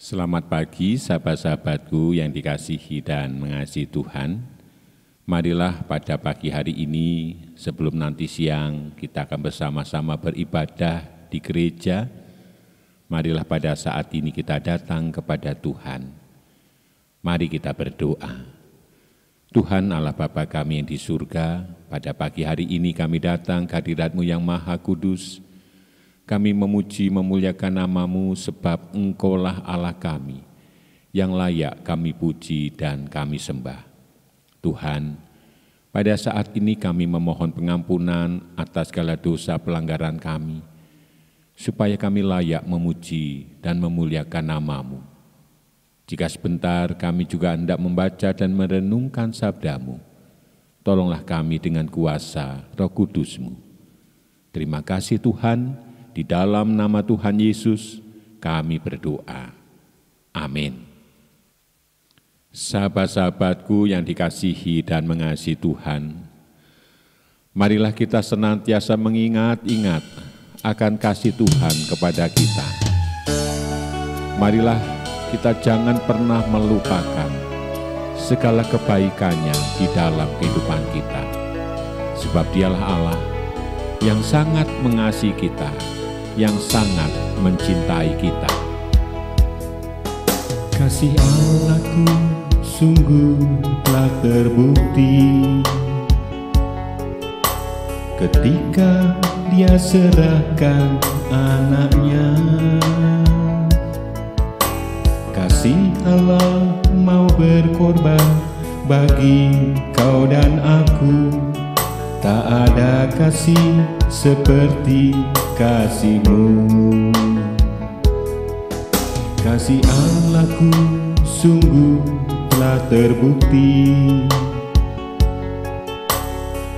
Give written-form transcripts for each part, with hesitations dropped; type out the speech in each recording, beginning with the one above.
Selamat pagi sahabat-sahabatku yang dikasihi dan mengasihi Tuhan. Marilah pada pagi hari ini sebelum nanti siang kita akan bersama-sama beribadah di gereja. Marilah pada saat ini kita datang kepada Tuhan. Mari kita berdoa. Tuhan Allah Bapa kami yang di surga, pada pagi hari ini kami datang ke hadirat-Mu yang Maha Kudus. Kami memuji memuliakan nama-Mu sebab Engkaulah Allah kami, yang layak kami puji dan kami sembah. Tuhan, pada saat ini kami memohon pengampunan atas segala dosa pelanggaran kami, supaya kami layak memuji dan memuliakan nama-Mu. Jika sebentar kami juga hendak membaca dan merenungkan sabda-Mu, tolonglah kami dengan kuasa Roh Kudus-Mu. Terima kasih Tuhan. Di dalam nama Tuhan Yesus kami berdoa. Amin. Sahabat-sahabatku yang dikasihi dan mengasihi Tuhan, marilah kita senantiasa mengingat-ingat akan kasih Tuhan kepada kita. Marilah kita jangan pernah melupakan segala kebaikannya di dalam kehidupan kita. Sebab Dialah Allah yang sangat mengasihi kita, yang sangat mencintai kita. Kasih Allahku sungguh telah terbukti ketika Dia serahkan anaknya. Kasih Allah mau berkorban bagi kau dan aku. Tak ada kasih seperti kasih-Mu. Kasih Allahku sungguh telah terbukti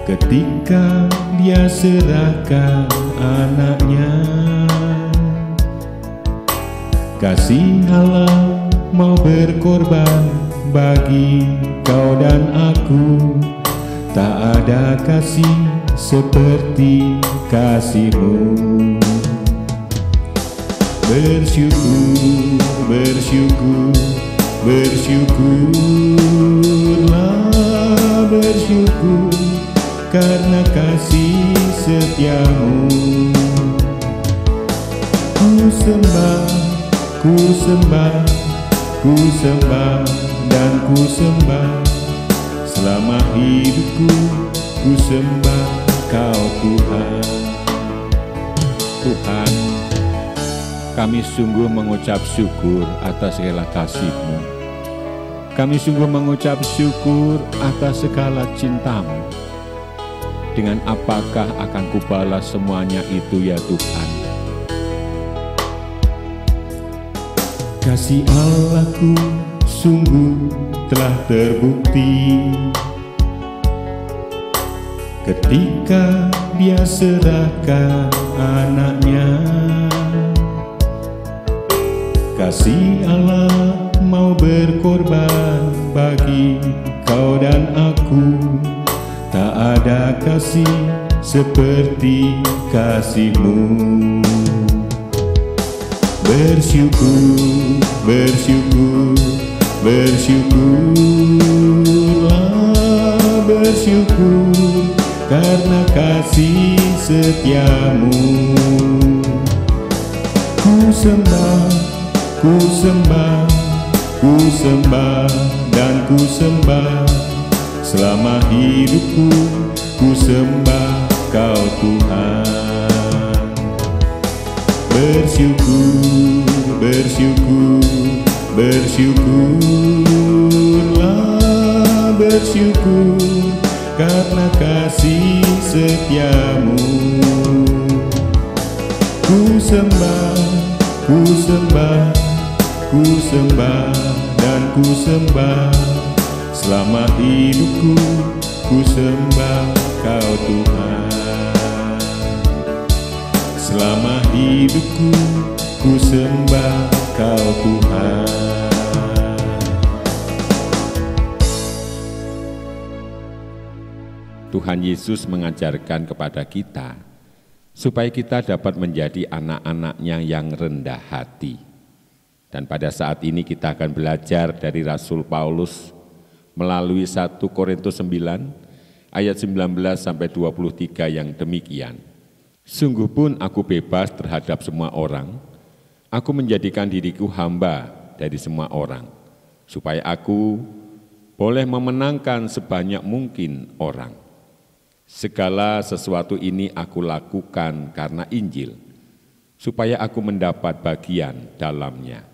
ketika Dia serahkan anaknya. Kasih Allah mau berkorban bagi kau dan aku. Tak ada kasih seperti kasih-Mu. Bersyukur, bersyukur, bersyukurlah, bersyukur karena kasih setia-Mu. Ku sembah, ku sembah, ku sembah dan ku sembah. Selama hidupku, ku sembah Kau Tuhan. Tuhan, kami sungguh mengucap syukur atas segala kasih-Mu. Kami sungguh mengucap syukur atas segala cinta-Mu. Dengan apakah akan kubalas semuanya itu ya Tuhan? Kasih Allahku sungguh telah terbukti ketika Dia serahkan anaknya. Kasih Allah mau berkorban bagi kau dan aku. Tak ada kasih seperti kasih-Mu. Bersyukur, bersyukur, bersyukurlah, bersyukur karena kasih setia-Mu. Ku sembah, ku sembah, ku sembah dan ku sembah. Selama hidupku, ku sembah Kau Tuhan. Bersyukur, bersyukur, bersyukurlah, bersyukur karena kasih setia-Mu. Ku sembah, ku sembah, ku sembah dan ku sembah. Selama hidupku, ku sembah Kau Tuhan. Selama hidupku, ku sembah Kau Tuhan. Tuhan Yesus mengajarkan kepada kita supaya kita dapat menjadi anak-anak-Nya yang rendah hati. Dan pada saat ini kita akan belajar dari Rasul Paulus melalui 1 Korintus 9 ayat 19 sampai 23 yang demikian. Sungguh pun aku bebas terhadap semua orang, aku menjadikan diriku hamba dari semua orang, supaya aku boleh memenangkan sebanyak mungkin orang. Segala sesuatu ini aku lakukan karena Injil, supaya aku mendapat bagian dalamnya.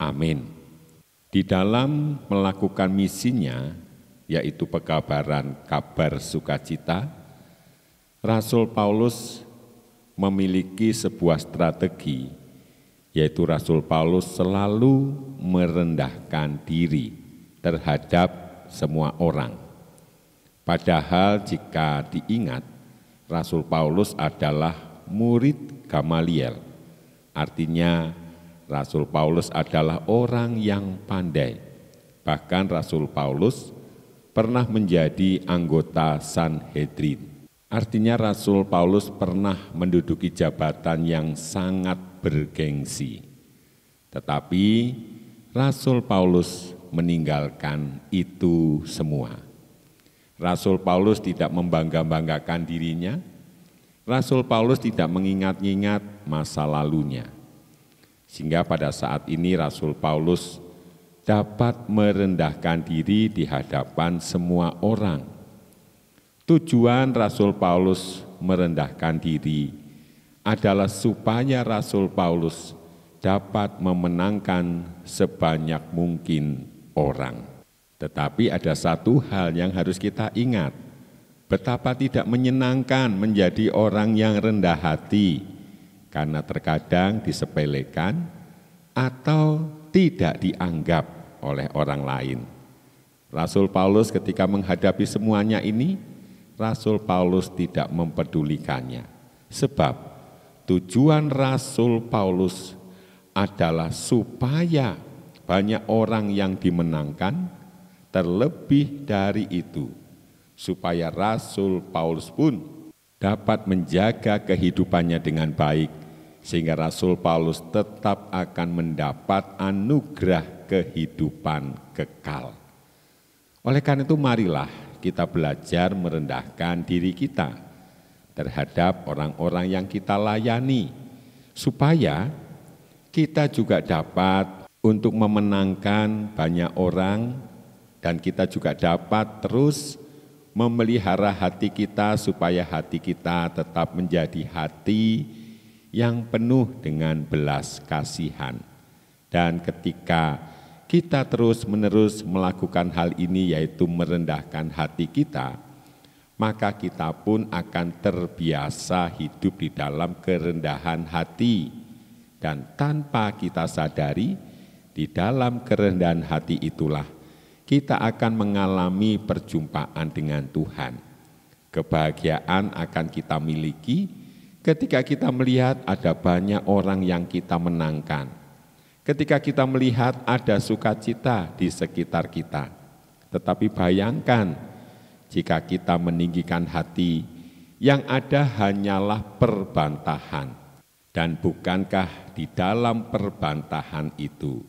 Amin. Di dalam melakukan misinya, yaitu pekabaran kabar sukacita, Rasul Paulus memiliki sebuah strategi, yaitu Rasul Paulus selalu merendahkan diri terhadap semua orang. Padahal jika diingat, Rasul Paulus adalah murid Gamaliel, artinya Rasul Paulus adalah orang yang pandai. Bahkan Rasul Paulus pernah menjadi anggota Sanhedrin. Artinya Rasul Paulus pernah menduduki jabatan yang sangat bergengsi. Tetapi Rasul Paulus meninggalkan itu semua. Rasul Paulus tidak membangga-banggakan dirinya. Rasul Paulus tidak mengingat-ingat masa lalunya. Sehingga pada saat ini Rasul Paulus dapat merendahkan diri di hadapan semua orang. Tujuan Rasul Paulus merendahkan diri adalah supaya Rasul Paulus dapat memenangkan sebanyak mungkin orang. Tetapi ada satu hal yang harus kita ingat, betapa tidak menyenangkan menjadi orang yang rendah hati, karena terkadang disepelekan atau tidak dianggap oleh orang lain. Rasul Paulus ketika menghadapi semuanya ini, Rasul Paulus tidak mempedulikannya. Sebab tujuan Rasul Paulus adalah supaya banyak orang yang dimenangkan, terlebih dari itu, supaya Rasul Paulus pun dapat menjaga kehidupannya dengan baik, sehingga Rasul Paulus tetap akan mendapat anugerah kehidupan kekal. Oleh karena itu marilah kita belajar merendahkan diri kita terhadap orang-orang yang kita layani, supaya kita juga dapat untuk memenangkan banyak orang, dan kita juga dapat terus memelihara hati kita supaya hati kita tetap menjadi hati yang penuh dengan belas kasihan. Dan ketika kita terus-menerus melakukan hal ini, yaitu merendahkan hati kita, maka kita pun akan terbiasa hidup di dalam kerendahan hati. Dan tanpa kita sadari, di dalam kerendahan hati itulah kita akan mengalami perjumpaan dengan Tuhan. Kebahagiaan akan kita miliki ketika kita melihat ada banyak orang yang kita menangkan, ketika kita melihat ada sukacita di sekitar kita. Tetapi bayangkan jika kita meninggikan hati, yang ada hanyalah perbantahan. Dan bukankah di dalam perbantahan itu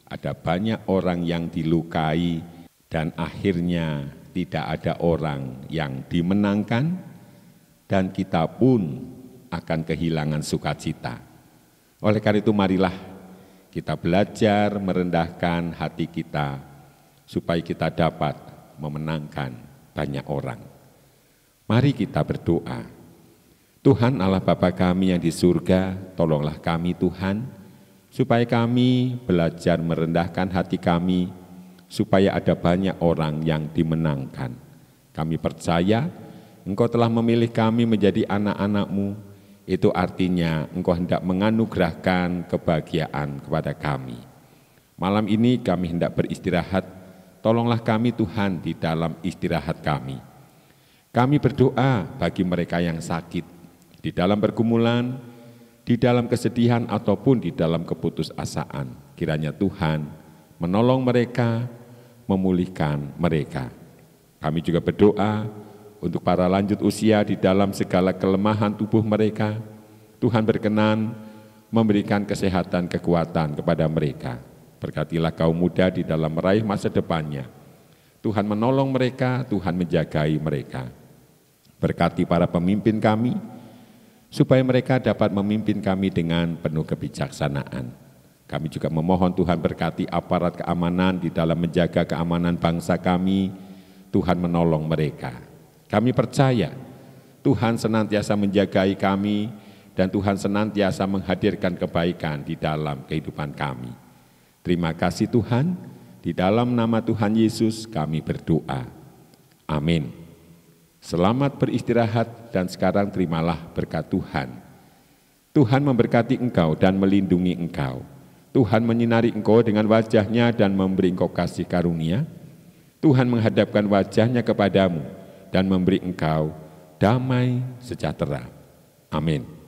ada banyak orang yang dilukai dan akhirnya tidak ada orang yang dimenangkan, dan kita pun akan kehilangan sukacita. Oleh karena itu marilah kita belajar merendahkan hati kita supaya kita dapat memenangkan banyak orang. Mari kita berdoa. Tuhan Allah Bapa kami yang di surga, tolonglah kami Tuhan, supaya kami belajar merendahkan hati kami, supaya ada banyak orang yang dimenangkan. Kami percaya Engkau telah memilih kami menjadi anak-anak-Mu. Itu artinya Engkau hendak menganugerahkan kebahagiaan kepada kami. Malam ini kami hendak beristirahat, tolonglah kami Tuhan di dalam istirahat kami. Kami berdoa bagi mereka yang sakit, di dalam pergumulan, di dalam kesedihan ataupun di dalam keputusasaan. Kiranya Tuhan menolong mereka, memulihkan mereka. Kami juga berdoa untuk para lanjut usia di dalam segala kelemahan tubuh mereka. Tuhan berkenan memberikan kesehatan, kekuatan kepada mereka. Berkatilah kaum muda di dalam meraih masa depannya. Tuhan menolong mereka, Tuhan menjagai mereka. Berkati para pemimpin kami, supaya mereka dapat memimpin kami dengan penuh kebijaksanaan. Kami juga memohon Tuhan berkati aparat keamanan di dalam menjaga keamanan bangsa kami, Tuhan menolong mereka. Kami percaya Tuhan senantiasa menjagai kami dan Tuhan senantiasa menghadirkan kebaikan di dalam kehidupan kami. Terima kasih Tuhan, di dalam nama Tuhan Yesus kami berdoa. Amin. Selamat beristirahat dan sekarang terimalah berkat Tuhan. Tuhan memberkati engkau dan melindungi engkau. Tuhan menyinari engkau dengan wajah-Nya dan memberi engkau kasih karunia. Tuhan menghadapkan wajah-Nya kepadamu dan memberi engkau damai sejahtera. Amin.